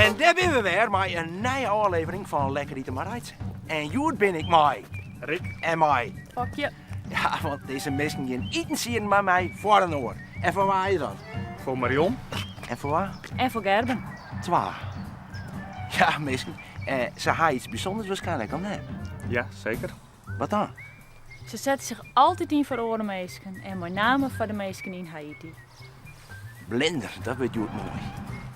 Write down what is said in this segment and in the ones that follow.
En daar ben we weer met een nieuwe aflevering van Lekker Eten maar Rijtsen. En Joert ben ik mij. Rick. En mij. Fokje. Ja, want deze mensen gaan eten zien met mij voor een oor. En voor waar je dan? Voor Marion. En voor waar? En voor Gerben. Twa. Ja, misschien. Ze had iets bijzonders waarschijnlijk, of nee? Ja, zeker. Wat dan? Ze zetten zich altijd in voor oren meisken. En met name voor de meisken in Haiti. Blinder, dat wordt Joert mooi.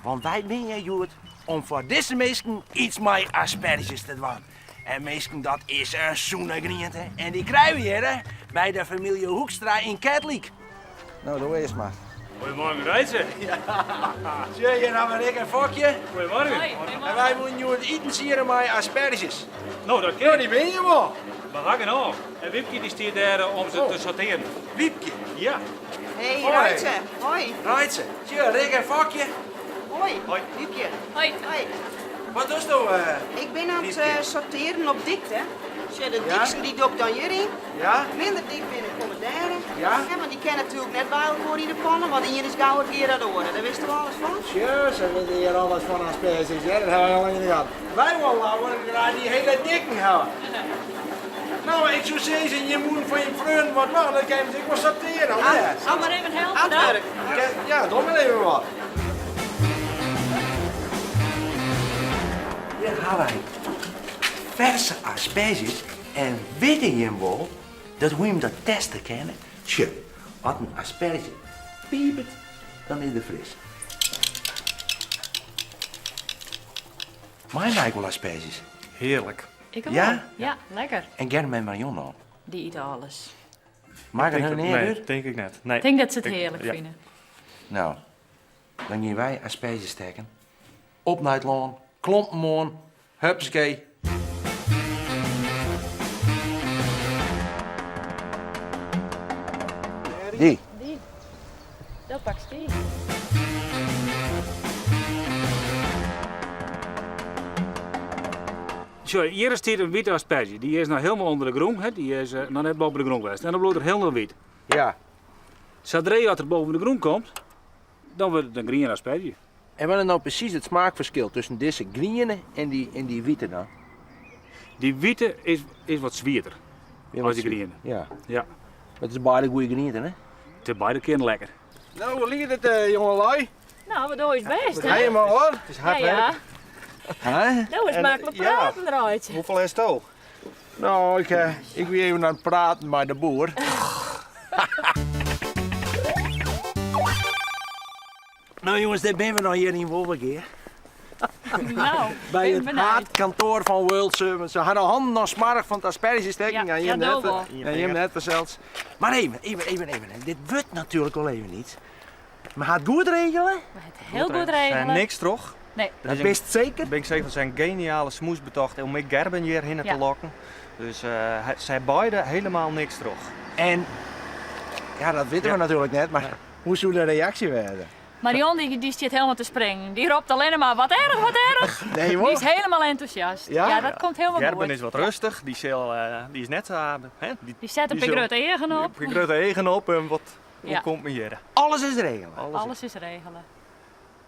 Want wij ben Joert om voor deze mensen iets met asperges te doen. En mensen, dat is een zoenagriënt, hè. En die krijgen we hier, hè, bij de familie Hoekstra in Katholiek. Nou, doe eerst maar. Goedemorgen, Rijtsen. Zie je nou maar ik een fokje? Goedemorgen. En wij moeten Joert eten zien met asperges. Nou, dat Ja, kan die ben je wel. We hakken ook. En Wipke die staat daar om ze te sorteren. Wiepje. Ja. Hey, Hoi. Ruitse. Hoi. Rijtsen. Zie je, Rick een fokje. Hoi. Hoi. Wiepje. Hoi. Hoi. Wat doe je nou? Ik ben aan het Wiepje. sorteren op dikte. Zie de Ja? dikste die doe dan hierin. Ja? Minder dik binnen komen daar. Ja? Want die kennen natuurlijk net bij elkaar in de pannen, want hier is gauw het keer aan de orde. Daar wist u alles van? Tja, ze weten hier alles van asperges. Ja, dat hebben we al in de gaten. Wij willen nou die hele dikken hebben. Nou, ik zou zeggen, je moet van je vrienden wat maken, dan kan je zich wel sorteren. Ah, Ja, Zal maar even helpen Aan dan? het werk. ja, doe maar even wat. Hier gaan wij verse asperges en weten je wel dat hoe je hem dat testen kan. Tja, als een asperge piepert, dan is het fris. Mijn lijkt wel asperges. Heerlijk. Ik ook. Ja? Ja, lekker. En Gern met Marion al. Die eten alles. Maak het hun Nee, neer? denk ik net. Nee. Ik denk dat ze het heerlijk ja. vinden. Nou, dan gaan wij asperges steken. Op naar het loon, klompenmoon, hupskee. Die. Die. Dat pakt die. Zo, hier staat een witte asperge. Die is nou helemaal onder de grond. Hè. Die is nog net boven de grond geweest. En dan bloedt er helemaal wit. Ja. Zodra wat er boven de grond komt, dan wordt het een groene asperge. En wat is nou precies het smaakverschil tussen deze groene en die witte dan? Die witte is wat zwierder. Ja, Als die groene. Ja. Ja. Dat is beide goede groenten, hè? Het is beide keer lekker. Nou, hoe liet het, jongelui? Nou, we doen het best, Ga je hè? maar hoor. Het is Ja, hard ja. werk. Hè? Nou is En, makkelijk ja. praten eruit. Hoeveel is het al? Nou, ik wil even aan het praten met de boer. Nou jongens, daar ben we nou hier in Wolverkeer. Nou, Bij ik het ben benieuwd. haatkantoor van World Service. Ze hadden handen nog smarig van het aspergesteken. Ja, je ja, hebt dat net, wel. ja, je hebt net zelfs. Maar even. Dit wordt natuurlijk al even niet. Maar gaat het goed regelen? We gaan het heel goed Er zijn regelen. niks toch? Nee. Dat best zeker? Ben ik zeker, dat zijn geniale smoesbetocht om met Gerben hierheen Ja. te lokken. Dus zij beide helemaal niks toch. En, ja dat weten we Ja. natuurlijk net, maar hoe zou de reactie werden? Marion die staat helemaal te springen. Die roept alleen maar wat erg, wat erg. Nee Die hoor. is helemaal enthousiast. Ja? Ja, dat komt helemaal Gerben goed. is wat rustig, die is net hè? Die zet een die grote eigen op. Ik grote eigen op en wat Ja. komt me hier? Alles is regelen. Alles is regelen.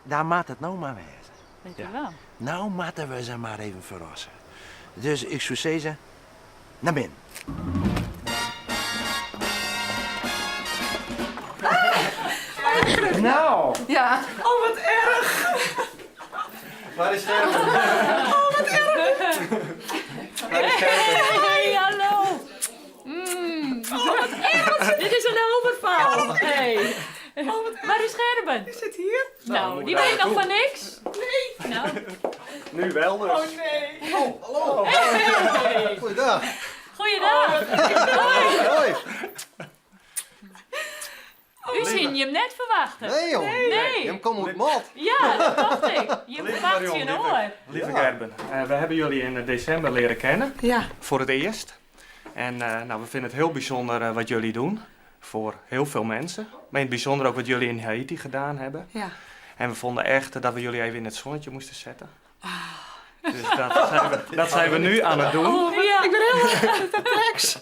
Daar maakt het nou maar wezen. Weet Ja. je wel. Nou moeten we ze maar even verrassen. Dus ik zou zeggen, naar binnen. Nou, Ja. Oh, wat erg! Waar is Gerben? Waar is Gerben? Hey, hallo. Wat erg. Dit is een overval. Hey. Waar is Gerben? Zit hier? Nou, die weet nog van niks. Nee. Nou, Nu wel dus. Nee. Goeiedag. goeiedag. Hoi. U zien je hem net verwachten. Nee joh, Nee. je komt op mat. Ja, dat dacht ik. Je verwacht je een oor. Lieve Gerben, we hebben jullie in december leren kennen. Ja. Voor het eerst. En nou, we vinden het heel bijzonder wat jullie doen. Voor heel veel mensen. Maar in het bijzonder ook wat jullie in Haiti gedaan hebben. Ja. En we vonden echt dat we jullie even in het zonnetje moesten zetten. Dus dat zijn we nu aan het doen. Ja. Ik ben heel perplex.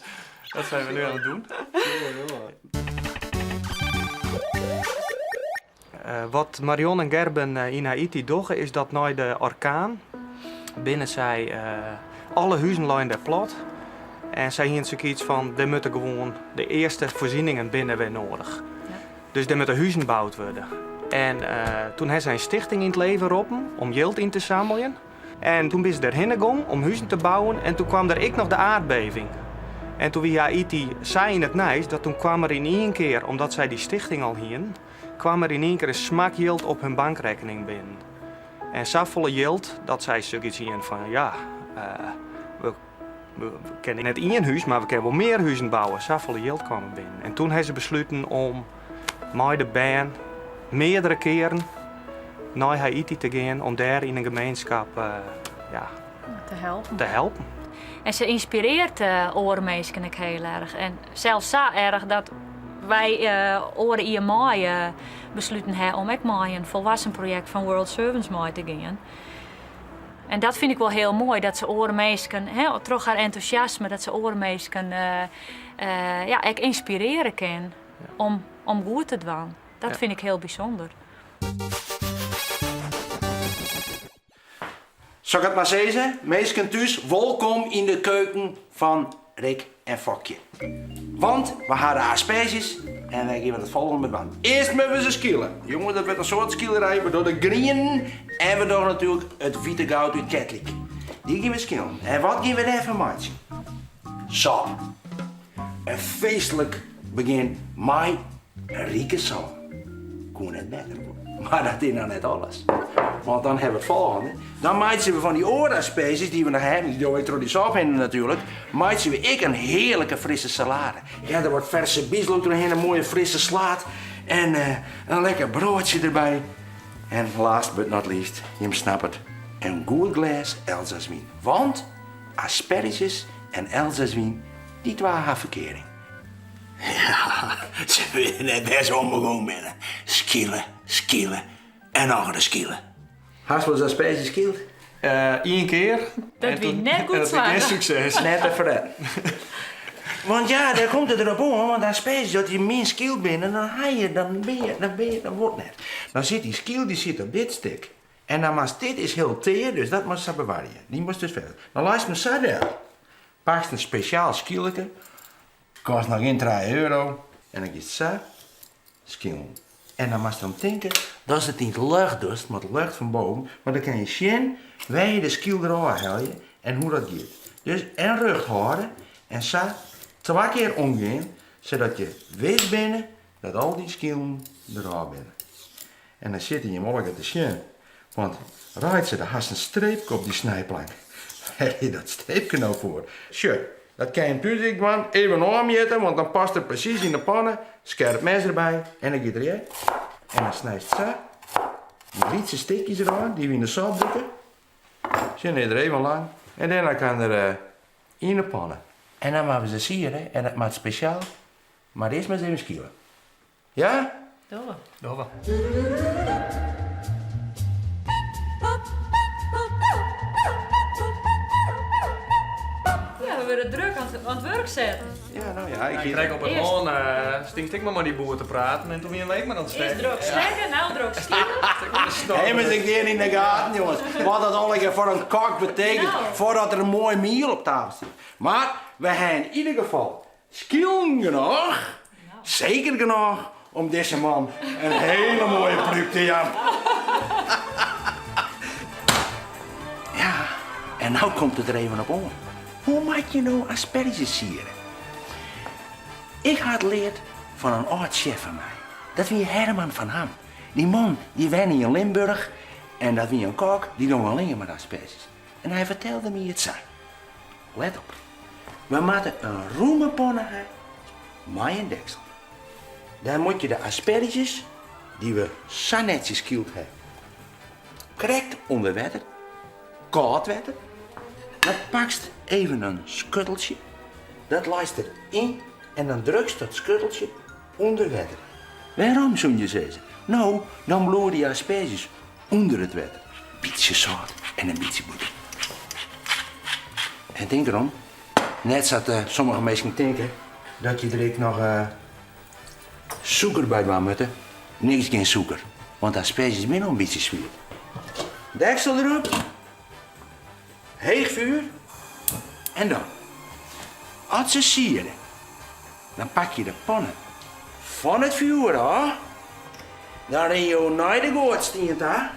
Dat zijn we nu aan het doen. Wat Marion en Gerben in Haiti doen, is dat na de orkaan binnen zij alle huizen lijnen daar plat. En zij hier zoiets van, er moeten gewoon de eerste voorzieningen binnen weer nodig. Ja. Dus er moeten huizen gebouwd worden. En toen hebben zij een stichting in het leven geroepen om geld in te zamelen. En toen ben ze erheen gegaan om huizen te bouwen en toen kwam er ook nog de aardbeving. En toen we Haiti zei in het nieuws, dat toen kwam er in één keer, omdat zij die stichting al hien, kwam er in één keer een smakgeld op hun bankrekening binnen. En zoveel geld dat zij zoiets hien van ja, we kennen net één huis, maar we kunnen wel meer huizen bouwen. Zoveel geld kwam er binnen. En toen hebben ze besloten om met de band meerdere keren naar Haiti te gaan om daar in een gemeenschap Te helpen. En ze inspireert orenmeesken ik heel erg. En zelfs zo erg dat wij oren IMI besloten hebben om ook maar een volwassen project van World Servants mee te gaan. En dat vind ik wel heel mooi, dat ze orenmeesken, terug haar enthousiasme, dat ze orenmeesken ook inspireren kan om goed te doen. Dat vind ik heel bijzonder. Zal ik het maar zeggen? Meesken thuis, welkom in de keuken van Rick en Fokje. Want we hadden asperges en wij geven het volgende met aan. Eerst moeten we ze skillen. Jongen, dat werd een soort skillerij, waardoor de green en we doen natuurlijk het witte goud uit Catholic. Die gaan we skillen. En wat gaan we daarvan maken? Sap. Een feestelijk begin met een rieke sap. Kon het beter worden. Maar dat is nou net alles. Want dan hebben we het volgende. Dan maken we van die ooraspecies die we nog hebben, die doen we door die sap heen natuurlijk, maken we een heerlijke frisse salade. Ja, er wordt verse bieslook doorheen, een mooie frisse slaat en een lekker broodje erbij. En last but not least, je snapt het, een goed glas Elsass wien. Want asperges en Elsass wien, die twee hebben verkering. Ja, ze willen net best omgegaan binnen. Skillen en nog eens skillen. Hast wel eens asperges geskild? Eén keer. Dat wie net goed dat zwaar. was geen succes. Net even dat. Want ja, daar komt het erop aan, want asperges, dat je meer skill binnen, dan wordt net. Dan zit die skill, die zit op dit stuk. En dan was dit is heel teer, dus dat moest ze bewaren. Die moest dus verder. Dan luister me zo daar. Pakt een speciaal skilletje. Kost nog geen €3. En dan is zo. Skill. En dan moest je dan denken dat het niet lucht doet, maar het lucht van boven. Maar dan kan je zien waar je de skill eraf haalt en hoe dat gaat. Dus en rug houden en zo 2 keer omgaan, zodat je weet binnen dat al die skillen eraf binnen. En dan zit je morgen te zien. Want rijdt ze, dan had een streepje op die snijplank. Waar heb je dat streepje nou voor? Sure, dat kan je natuurlijk gewoon even omjetten, want dan past het precies in de pannen. Scherp mes erbij en dan gaat erin. En dan snijdt het zo. Die rietse stikjes eraan, die we in de sap drukken. Zitten er even lang. En daarna kan er in de pannen. En dan maken we ze sieren en dat maakt speciaal. Maar eerst maar eens even skillen. Ja? Dat wel. Ja, we worden druk aan het werk zetten. Ja, nou ja. Ik krijg op het Eerst- loon, stinkt ik maar die boer te praten en toen weer alleen maar aan het Eerst steken. druk steken, nou druk skielen. Hé, met een keer in de gaten, jongens. Wat dat allemaal voor een kok betekent, Nou. voordat er een mooi meal op tafel staat. Maar we hebben in ieder geval skillen genoeg, zeker genoeg, om deze man een hele mooie pruik te jagen. Ja, en nou komt het er even op om. Hoe maak je nou asperges sieren? Ik had geleerd van een oud chef van mij. Dat was Herman van Ham. Die man die woonde in Limburg en dat was een kok die nog alleen met asperges. En hij vertelde me het zo. Let op. We moeten een roemenpanne hebben met een deksel. Dan moet je de asperges die we zo netjes geskild hebben, correct onder water, koud water. Dan pakst even een schutteltje, dat luistert in en dan drukst dat schutteltje onder water. Waarom, zou je zeggen? Nou, dan bloeien die asperges onder het water. Een beetje zout en een beetje boter. En denk erom, net zat sommige mensen denken dat je er ook nog suiker bij moet moeten. Niks geen suiker. Want asperges is nog een beetje zwier. Deksel erop. Heeg vuur. En dan. Als ze sieren, dan pak je de pannen van het vuur af. Dan ren je naar de gootstien daar.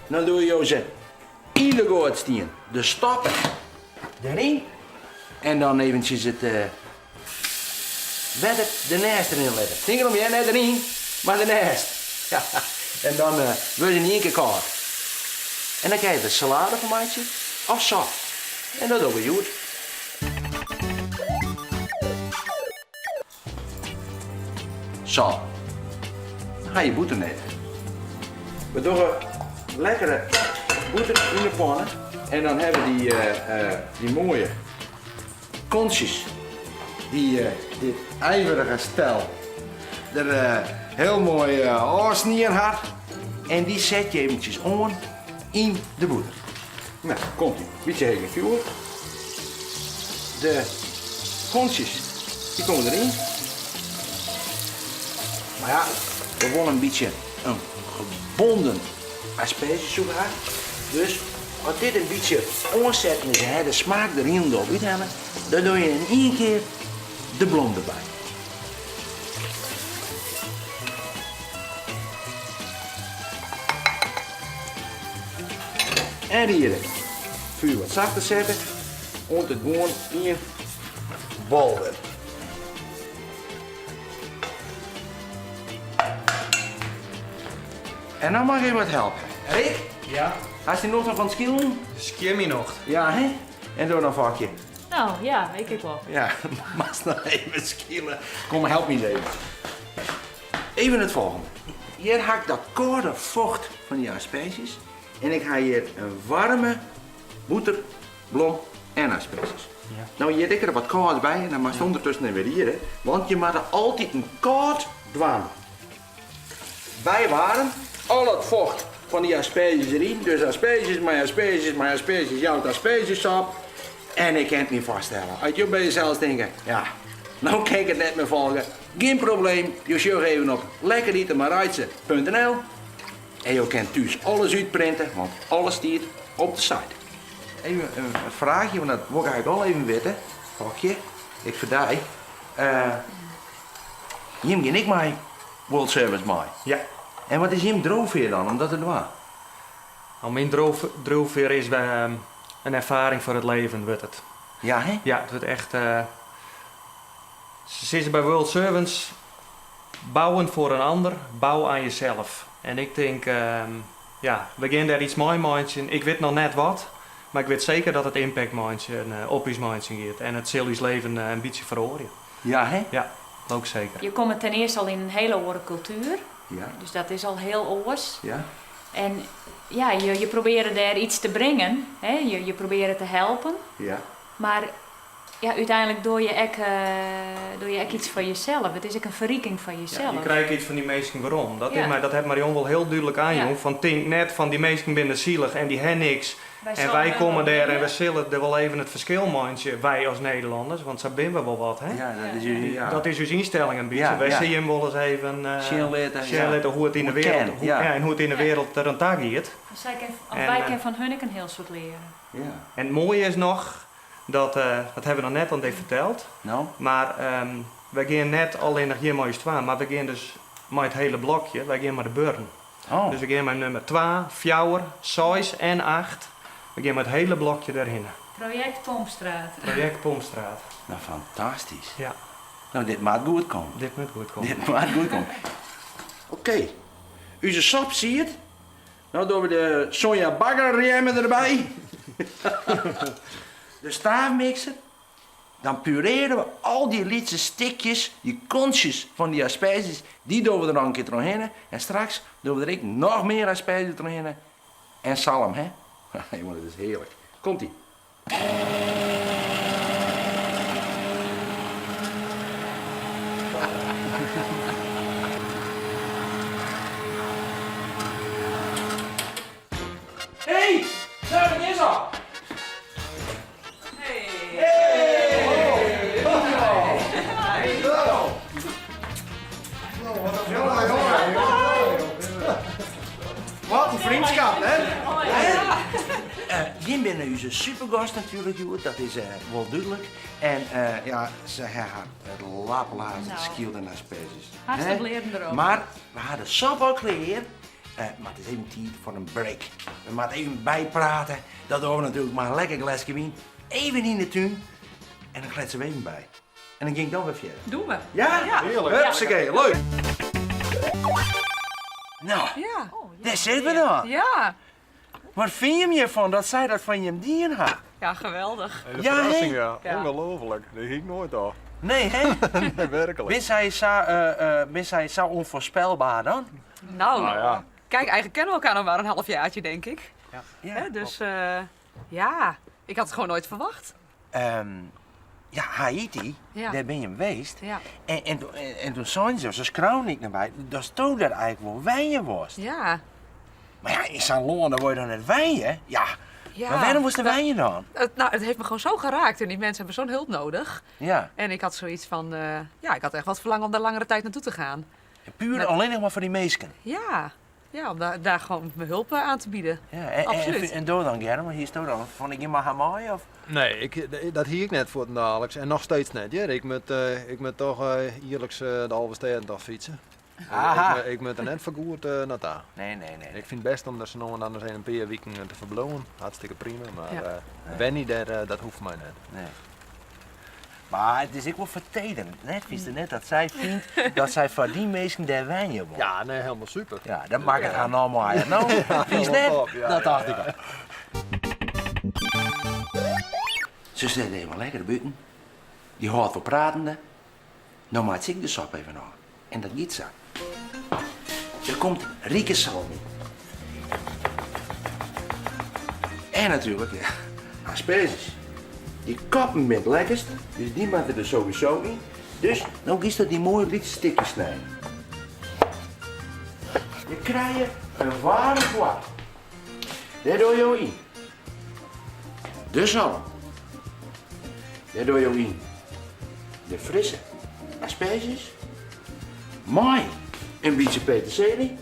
Dan doe je ze in de gootstien. De stappen erin. En dan eventjes het de nest erin leggen. Denk erom, ja, net erin, maar de nest. Ja. En dan wordt het in één keer koud. En dan krijg je de salade van maatje of sap. En dat doen we goed. Zo. Dan ga je boter nemen. We doen lekkere boter in de pannen. En dan hebben we die mooie kontjes. Dit ijverige stel. Er heel mooi oorsnier had. En die zet je eventjes aan in de boter. Nou, komt ie. Beetje heen vuur. De kontjes, die komen erin. Maar ja, we willen een beetje een gebonden aspergesoep hebben. Dus als dit een beetje omzetten is en de smaak erin door uithalen, dan doe je in één keer de blond erbij. En hier, vuur wat zachter zetten, om het gewoon in bollen. En dan mag je wat helpen. Rick? Ja. Had je nog van het skillen? Skimmy nog. Ja, hè? En door een vakje. Nou ja, ik wel. Ja, mag nog even skillen. Kom, help me even. Even het volgende. Hier haak ik dat koude vocht van die asperges. En ik ga hier een warme boter, blom en asperges. Ja. Nou, hier er wat koud bij en dan mag je ondertussen weer hier. Hè? Want je moet er altijd een koud dwaan bij waren. Al het vocht van die asperges erin. Dus asperges, maar asperges, jouw aspergesap. En ik kan het niet vaststellen. Als je bij jezelf denkt, ja, nou kan ik het net meer volgen. Geen probleem, je zoekt even op lekkerietenmarijtse.nl. En je kunt thuis alles uitprinten, want alles staat op de site. Even een vraagje, want dat wil ik al even weten. Hokje, ik verdij. Jim en ik mij World Service mij. Ja. En wat is Jim droogveer dan, omdat het waar? Al mijn droogveer is een ervaring voor het leven, wordt het. Ja, hè? Ja, het wordt echt... Ze zitten bij World Servants, bouwen voor een ander, bouw aan jezelf. En ik denk, ja, we gaan daar iets mooi maken. Ik weet nog net wat, maar ik weet zeker dat het impact maken op je mensen gaat. En het zal je leven een beetje verhoren. Ja, hè? Ja, ook zeker. Je komt ten eerste al in een hele andere cultuur. Ja. Dus dat is al heel oors. Ja. En ja, je probeert daar iets te brengen. Hè? Je probeert te helpen. Ja. Maar ja, uiteindelijk doe je ook iets voor jezelf. Het is ook een verrijking van Ja, jezelf. je krijgt iets van die mensen waarom. Dat, Ja. dat heeft Marion wel heel duidelijk aangegeven. Ja. Van denk net van die mensen binnen zielig en die hebben niks. En zullen wij komen wel daar en winnen. we zullen er wel even het verschil maken. Wij als Nederlanders, want zo zijn we wel wat. Hè? Ja, dat is jullie, ja. Dat is dus instelling een beetje. Ja, Wij ja. zien hem wel eens even Share hoe het in de Hoe het wereld, kan, ja. en hoe het in de Ja. wereld er aan toe gaat. Dus En, wij kunnen van hun ook een heel soort leren. Ja. En het mooie is nog, dat hebben we nog net al even verteld, Nou? maar wij gaan net alleen nog hier mooie staan, maar we gaan dus met het hele blokje, wij gaan met de burn. Oh. Dus we gaan met nummer 2, 4, 6 en 8. We gaan met het hele blokje daarheen. Project Pompstraat. Project Pomstraat. Nou, fantastisch. Ja, Nou, dit maakt goed komen. dit moet goed komen. Dit maakt goed komen. Oké. Onze sap zie je het. Nou doen we de soja baggerremmen erbij. De staafmixer. Dan pureren we al die lietse stikjes, die kontjes van die asperges, die doen we er nog een keer doorheen. En straks doen we er ook nog meer asperges doorheen. En zalm, hè? Jongen, dat is heerlijk. Komt-ie. Hey, daar is al. vriendschap, hè? Jim binnen onze supergast natuurlijk, Joert. Dat is wel duidelijk. En ja, ze hebben het laplazen, skill en asperges. Hartstikke leren erop. Maar we hadden sap ook geleerd. Maar het is even tijd voor een break. We moeten even bijpraten. Dat doen we natuurlijk maar een lekker glasje wien. Even in de tuin. En dan kletsen we even bij. En dan ging ik dan weer verder. Doen we. Ja? Heerlijk. Hupsakee, leuk. Nou, Ja. daar zitten we dan. Ja. Wat vind je hiervan dat zij dat van je dieren had? Ja, geweldig. Hele Ja, verrassing, hè? ja. Ja. Ongelooflijk. Dat ging ik nooit al. Nee, hè? Nee, werkelijk. Ben zij zo onvoorspelbaar dan? Nou, Nou ja. kijk, eigenlijk kennen we elkaar nog maar een halfjaartje, denk ik. Ja. Hè, dus ja, ik had het gewoon nooit verwacht. Ja, Haiti, Ja. daar ben je geweest. Ja. En toen zijn ze schreeuwde ik naar mij, dat stond dat eigenlijk wel wijnen was. Ja. Maar ja, in San Loan, dan word je dan net wijnen. Ja, Ja. maar waarom moest er wijnen dan? Het heeft me gewoon zo geraakt en die mensen hebben zo'n hulp nodig. Ja, En ik had zoiets van, ja, ik had echt wat verlangen om daar langere tijd naartoe te gaan. puur Nee. alleen nog maar voor die meesken. Ja, om daar gewoon mijn hulp aan te bieden. Ja, Absoluut. en door dan, Gerrit, maar hier stond dan, vond ik je maar haar mooi of? Nee, dat hier ik net voor het dagelijks. En nog steeds net. Ja. Ik moet toch eerlijks de halve steden toch fietsen. Aha. Ik moet er net vergoed naar daar. Nee. Ik vind het best om dat ze nog en anders een paar weken te verbloemen. Hartstikke prima, maar Ja. Wenny, dat hoeft mij net. Nee. Maar het is ook wel verteden. Net wist net dat zij vindt dat zij voor die meesken daar wijnen wordt. Ja, nee, helemaal super. Ja, dat maakt het haar nou mooi. Nou, vies net? top, ja, Dat dacht ja, ik al. Ze zit even lekker buiten. Die hoort wel pratende. Nou maakt ik de sap even aan. En dat giet zo. Er komt rieke salmi. En natuurlijk, ja, asperges. Die kappen met lekkerst, dus die moeten er sowieso in. Dus dan kies dat die mooie lichte stikjes snijden. Je krijgt een ware kwart. Daar doe je in. De zalm. Daar doe je in. De frisse asperges. Mooi. Een beetje peterselie.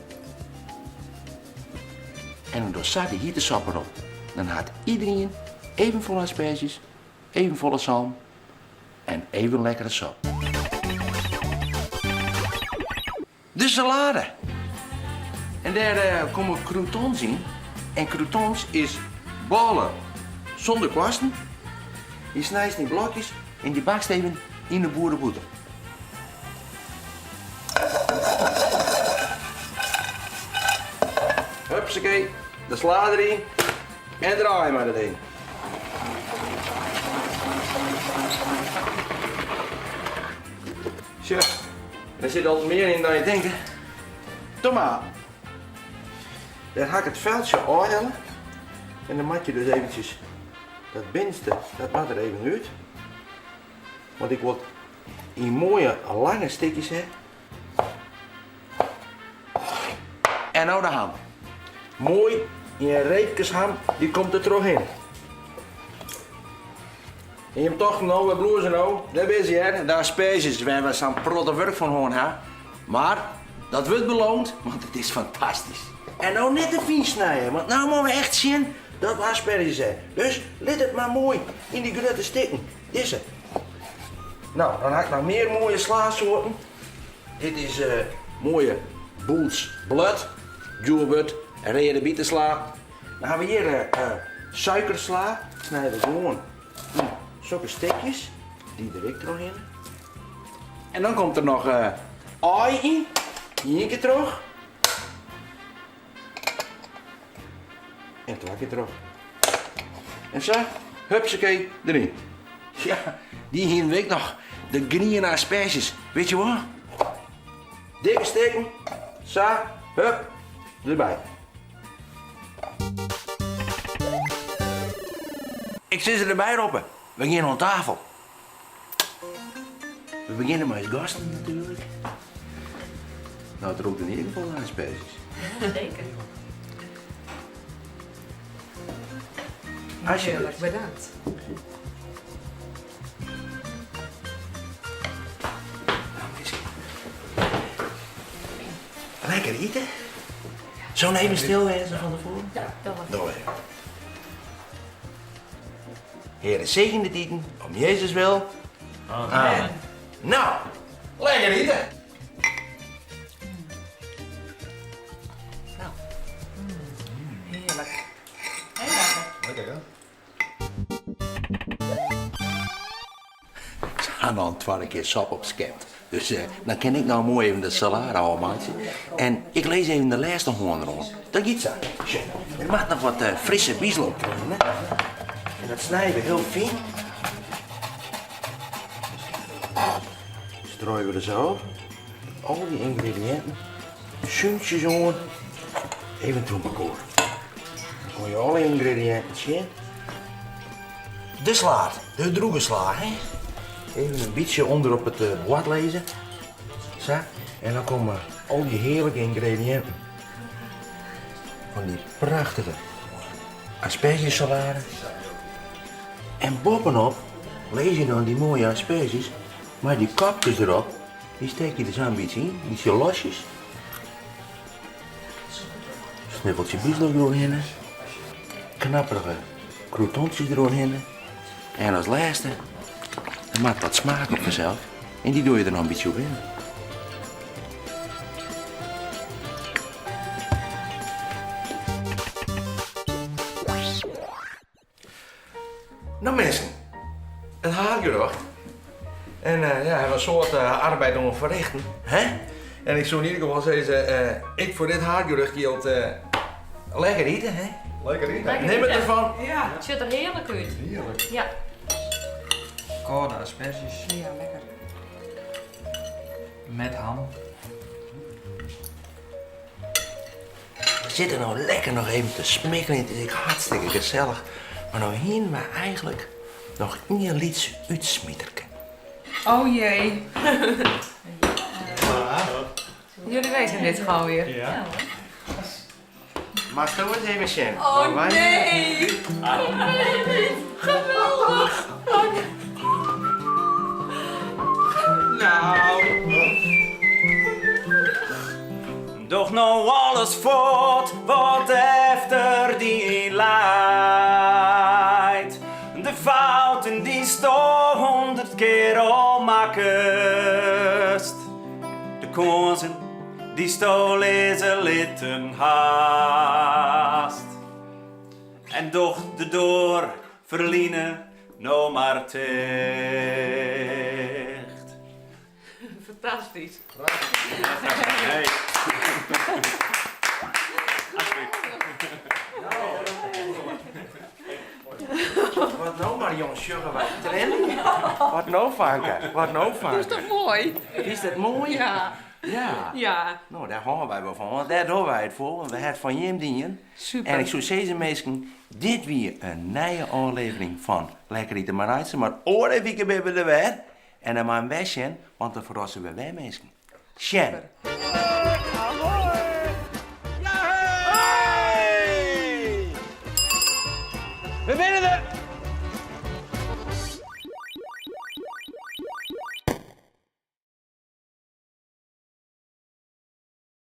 En dan doe je de hietesap erop. Dan had iedereen even vol asperges, even volle zalm en even lekkere sap. De salade. En daar komen croutons in. En croutons is ballen zonder kwasten. Die snijdt in blokjes en die bakst even in de boerenboter. Hupsakee, de sla erin en draai maar dat ding. Zo, er zit al meer in dan je denkt. Tomaat. Daar ga ik het veldje ophellen. En dan maak je dus eventjes dat binnenste, dat mag er even uit. Want ik wil in mooie lange stikjes hebben. En nou de ham. Mooi in een reepkesham, die komt er terug in. En je hebt toch nou wat bloezen nou, dat is je hè. Daar asperges, waar we zo'n protte werk van horen hè. Maar dat wordt beloond, want het is fantastisch. En nou net te fijn snijden, want nou moeten we echt zien dat we asperges zijn. Dus let het maar mooi in die grote stikken. Deze. Nou, dan heb ik nog meer mooie slaasoorten. Dit is mooie Boels Blood, Joelbut en rode bietensla. Dan hebben we hier suikersla. Snijden we gewoon in zulke stikjes. Die er ik nog in. En dan komt er nog aai in. Hier een keer terug. En twee keer terug. En zo, hupsakee, erin. Ja, die hier week nog. De green asperges. Weet je wat? Dikke steken. Zo, hup, erbij. Ik zit ze erbij roppen. We beginnen aan tafel. We beginnen met gasten natuurlijk. Nou, het roept in ieder geval naar asperges. Zeker. Heerlijk, bedankt. Lekker eten. Zullen we even stil wezen van tevoren? Ja, dat was Doe even. Heer, zegen de dieten, om Jezus wil. Amen. Nou, lekker eten. heerlijk. Lekker, hè? Ze gaan dan 12 keer sap op skept. Dus dan kan ik nou mooi even de salade houden, maatje. En ik lees even de laatste hoorn rond. Dat giet zo. Er mag nog wat frisse biesel op krijgen, hè. En dat snijden we heel fijn. Strooien we er zo op. Al die ingrediënten. Zuntjes hoor. Even toebekoren. Dan kon je alle ingrediënten zien. De slaat, de droege sla, hè. Even een beetje onder op het bord lezen. Zo. En dan komen al die heerlijke ingrediënten. Van die prachtige aspergesalade. En bovenop lees je dan die mooie asperges. Maar die kapjes erop, die steek je er zo een beetje in. Beetje losjes. Snuffeltje bieslook doorheen. Knapperige croutonsjes doorheen. En als laatste, er maakt wat smaak op vanzelf. En die doe je er nog een beetje op in. Nou mensen, het hageljocht. En ja, we hebben een soort arbeid om te verrichten. Hè? En ik zou in ieder geval zeggen, ik voor dit hageljocht geldt lekker eten, hè? Lekker eten. Neem het ervan. Ja, het ziet er heerlijk uit. Heerlijk. Ja. Koude asperges Ja, lekker. met ham. We zitten nou lekker nog even te smikkelen. Het is hartstikke gezellig. Maar nou hier maar eigenlijk nog een iets uitsmieterken. Oh jee. Jullie weten dit gewoon weer. Ja. Maar stel eens even zien. Oh nee! Geweldig! Nou. Doch nou alles voort wat efter die leidt. De fouten die sto 100 keer al makkest. De kansen die sto lezen litten haast. En doch de door verliezen nou maar ticht. Fantastisch. Hey. Wat nou maar jongens, juggen wij trainen. Wat nou vanken? Wat nou Dat is vanken? toch mooi? Is dat mooi? Ja. Ja. Ja. Nou, daar houden wij wel van, want daar doen wij het voor. Want we hebben het van Jim dienen. Super. En ik zou zeggen, mensen, dit weer een nieuwe aflevering van Lekker Eten maar Rijtsen. Maar oren weken hebben we er weer. En dan maar een westje, want dan verrassen we wij mensen. Sjen.